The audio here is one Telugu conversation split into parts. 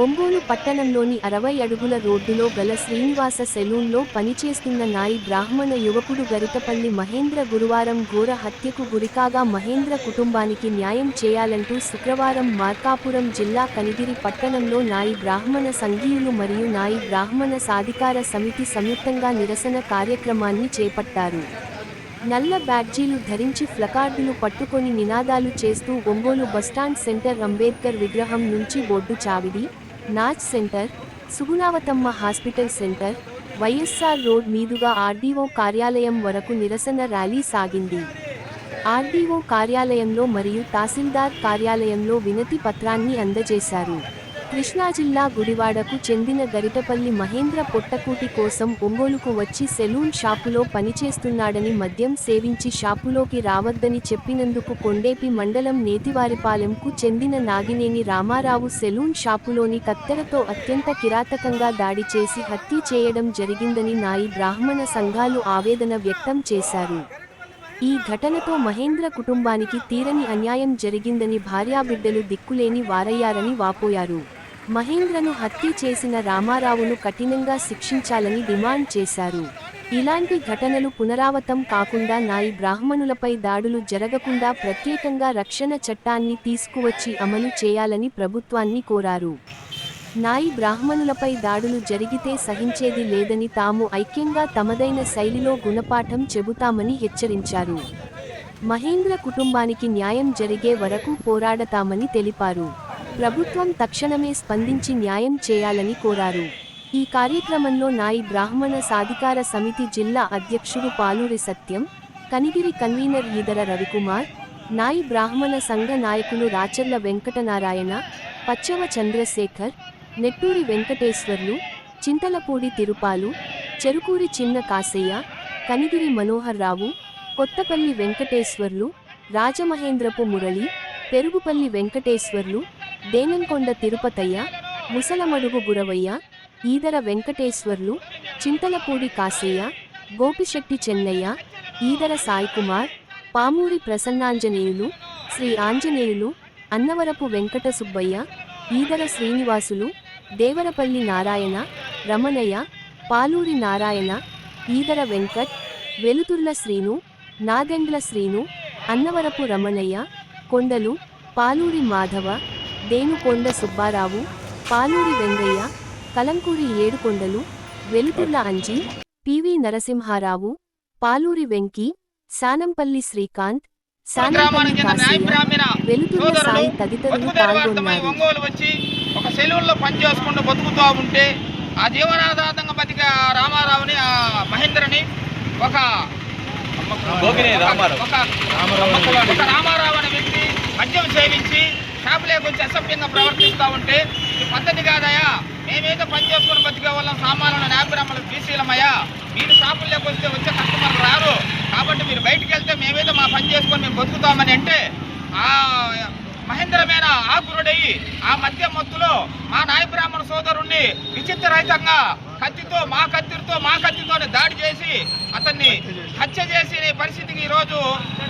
ఒంగోలు పట్టణంలోని 60 అడుగుల రోడ్డులో గల శ్రీనివాస సెలూన్లో పనిచేస్తున్న నాయి బ్రాహ్మణ యువకుడు గరిటపల్లి మహేంద్ర గురువారం ఘోర హత్యకు గురికాగా మహేంద్ర కుటుంబానికి న్యాయం చేయాలంటూ శుక్రవారం మార్కాపురం జిల్లా కనిగిరి పట్టణంలో నాయి బ్రాహ్మణ సంఘీయులు మరియు నాయి బ్రాహ్మణ సాధికార సమితి సంయుక్తంగా నిరసన కార్యక్రమాన్ని చేపట్టారు. నల్ల బ్యాడ్జీలు ధరించి ప్లకార్డులు పట్టుకొని నినాదాలు చేస్తూ ఒంగోలు బస్టాండ్ సెంటర్ అంబేద్కర్ విగ్రహం నుంచి బొడ్డు చావిడి, నాచ్ center, Sugunavathamma hospital center, YSR road మీదుగా ఆర్డీఓ కార్యాలయం వరకు నిరసన ర్యాలీ సాగింది. ఆర్డీఓ కార్యాలయంలో మరియు తహసీల్దార్ కార్యాలయంలో వినతి పత్రాన్ని అందజేశారు. కృష్ణా జిల్లా గుడివాడకు చెందిన గరిటపల్లి మహేంద్ర పొట్టకూటి కోసం ఒంగోలుకు వచ్చి సెలూన్ షాపులో పనిచేస్తున్నాడని మద్యం సేవించి షాపులోకి రావద్దని చెప్పినందుకు కొండేపి మండలం నేతివారిపాలెంకు చెందిన నాగినేని రామారావు సెలూన్ షాపులోని కత్తెరతో అత్యంత కిరాతకంగా దాడి చేసి హత్య చేయడం జరిగిందని నాయి బ్రాహ్మణ సంఘాలు ఆవేదన వ్యక్తం చేశారు. ఈ ఘటనతో మహేంద్ర కుటుంబానికి తీరని అన్యాయం జరిగిందని భార్యాబిడ్డలు దిక్కులేని వారయ్యారని వాపోయారు. మహేంద్రను హత్య చేసిన రామారావును కఠినంగా శిక్షించాలని డిమాండ్ చేశారు. ఇలాంటి ఘటనలు పునరావృతం కాకుండా నాయి బ్రాహ్మణులపై దాడులు జరగకుండా ప్రత్యేకంగా రక్షణ చట్టాన్ని తీసుకువచ్చి అమలు చేయాలని ప్రభుత్వాన్ని కోరారు. నాయి బ్రాహ్మణులపై దాడులు జరిగితే సహించేది లేదని తాము ఐక్యంగా తమదైన శైలిలో గుణపాఠం చెబుతామని హెచ్చరించారు. మహేంద్ర కుటుంబానికి న్యాయం జరిగే వరకు పోరాడతామని తెలిపారు. ప్రభుత్వం తక్షణమే స్పందించి న్యాయం చేయాలని కోరారు. ఈ కార్యక్రమంలో నాయి బ్రాహ్మణ సాధికార సమితి జిల్లా అధ్యక్షుడు పాలూరి సత్యం, కనిగిరి కన్వీనర్ ఈదర రవికుమార్, నాయి బ్రాహ్మణ సంఘ నాయకులు రాచర్ల వెంకటనారాయణ, పచ్చవ చంద్రశేఖర్, నెట్టూరి వెంకటేశ్వర్లు, చింతలపూడి తిరుపాలు, చెరుకూరి చిన్న కాసయ్య, కనిగిరి మనోహర్ రావు, కొత్తపల్లి వెంకటేశ్వర్లు, రాజమహేంద్రపు మురళి, పెరుగుపల్లి వెంకటేశ్వర్లు, దేనంకొండ తిరుపతయ్య, ముసలమడుగు గురవయ్య, ఈదర వెంకటేశ్వర్లు, చింతలపూడి కాసయ్య, గోపిశెట్టి చెన్నయ్య, ఈదర సాయికుమార్, పామూరి ప్రసన్నాంజనేయులు, శ్రీ ఆంజనేయులు, అన్నవరపు వెంకట సుబ్బయ్య, ఈదర శ్రీనివాసులు, దేవరపల్లి నారాయణ, రమణయ్య, పాలూరి నారాయణ, ఈదర వెంకట్, వెలుతుర్ల శ్రీను, నాదెండ్ల శ్రీను, అన్నవరపు రమణయ్య, కొండలు, పాలూరి మాధవ, దేనుకొండ సుబ్బారావు, పాలూరి వెంగయ్య, కలంకూరి ఏడుకొండలు, వెలుతుర్ల అంజి, పివి నరసింహారావు, పాలూరి వెంకి, శానంపల్లి శ్రీకాంత్, శానంపల్లి కాశయ్య, వెలుతుర్ల సాయి తదితరులు పాల్గొన్నారు. ఒక సెలూన్లో పనిచేసుకుంటూ బతుకుతూ ఉంటే ఆ జీవనాధారంగా బతికే రామారావుని మహేంద్రని ఒక రామారావు అనే వ్యక్తి మద్యం సేవించి షాపులోకి వచ్చి అసభ్యంగా ప్రవర్తిస్తూ ఉంటే ఇది పద్ధతి కాదయా, మేమేదో పని చేసుకుని బతికే వాళ్ళం సామాన్యులను న్యాయబ్రాహ్మణులకు బీసీలమయ్యా, మీరు షాపుల్లోకి వచ్చే కస్టమర్లు రారు కాబట్టి మీరు బయటికి వెళ్తే మేమేదో మా పని చేసుకొని మేము బతుకుతామని అంటే ఆ మహేంద్ర మీద ఆకురుడయ్యి ఆ మధ్య మత్తులో మా నాయ బ్రాహ్మణ సోదరుణ్ణి విచిత్రరహితంగా కత్తితో దాడి చేసి అతన్ని హత్య చేసి పరిస్థితికి ఈరోజు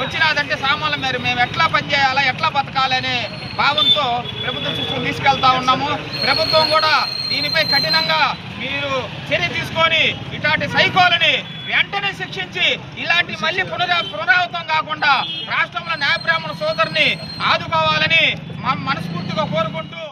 వచ్చినాదంటే సామాన్ల మేర మేము ఎట్లా పనిచేయాలా, ఎట్లా బతకాలనే భావంతో ప్రభుత్వం చుట్టూ తీసుకెళ్తా ఉన్నాము. ప్రభుత్వం కూడా దీనిపై కఠినంగా మీరు చర్య తీసుకొని ఇట్లాంటి సైకోలని వెంటనే శిక్షించి ఇలాంటి మళ్ళీ పునరావృతం కాకుండా రాష్ట్రంలో న్యాయ బ్రాహ్మణ సోదరుని ఆదుకోవాలని మనస్ఫూర్తిగా కోరుకుంటూ